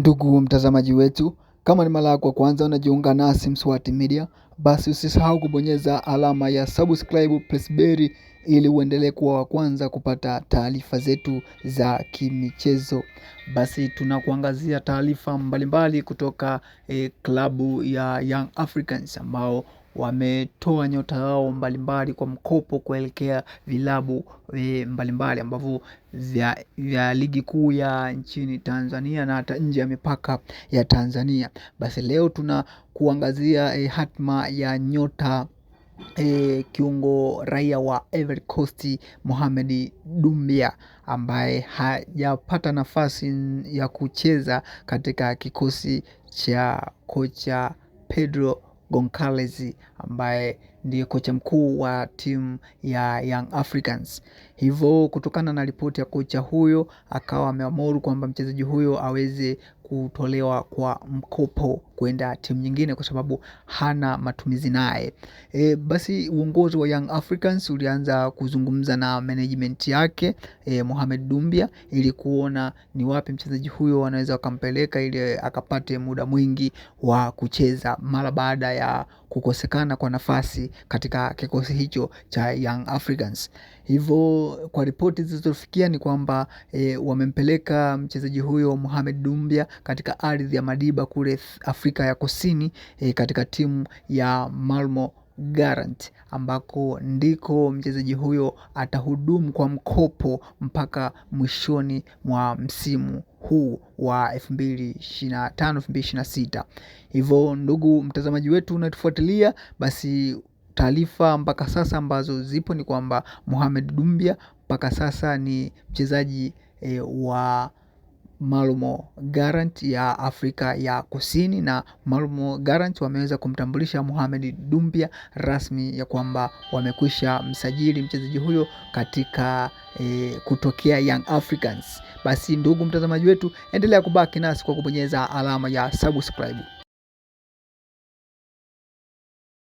Ndugu mtazamaji wetu, kama ni mara yako ya kwanza unajiunga nasi Mswati Media, basi usisahau kubonyeza alama ya subscribe plus bell ili uendelee kuwa wa kwanza kupata taarifa zetu za kimichezo. Basi tunakuangazia taarifa mbalimbali kutoka klabu ya Young Africans ambao wametoa nyota wao mbalimbali kwa mkopo kuelekea vilabu mbalimbali ambavyo vya ligi kuu ya nchini Tanzania na hata nje ya mipaka ya Tanzania. Basi leo tunakuangazia hatma ya nyota kiungo raia wa Ivory Coast Mohamed Doumbia ambaye hajapata nafasi ya kucheza katika kikosi cha kocha Pedro Goncalves ambaye ndiye kocha mkuu wa timu ya Young Africans. Hivyo kutokana na ripoti ya kocha huyo akawa ameamuru kwamba mchezaji huyo aweze kutolewa kwa mkopo kwenda timu nyingine kwa sababu hana matumizi naye. Basi uongozi wa Young Africans ulianza kuzungumza na management yake Mohamed Doumbia ili kuona ni wapi mchezaji huyo anaweza akampeleka ili akapate muda mwingi wa kucheza mara baada ya kukosekana kwa nafasi katika kikosi hicho cha Young Africans. Hivyo kwa ripoti zilizofikia ni kwamba wamempeleka mchezaji huyo Mohamed Doumbia katika ardhi ya Madiba kule Afrika ya Kusini katika timu ya Malmo Gallants ambako ndiko mchezaji huyo atahudumu kwa mkopo mpaka mwishoni mwa msimu huu wa 2025-2026. Hivyo ndugu mtazamaji wetu unatufuatilia, basi taarifa mpaka sasa ambazo zipo ni kwamba Mohamed Doumbia mpaka sasa ni mchezaji wa Malmo Gallants ya Afrika ya Kusini, na Malmo Gallants wameweza kumtambulisha Mohamed Doumbia rasmi ya kwamba wamekwisha msajili mchezaji huyo katika kutokea Young Africans. Basi ndugu mtazamaji wetu, endelea kubaki nasi kwa kubonyeza alama ya subscribe.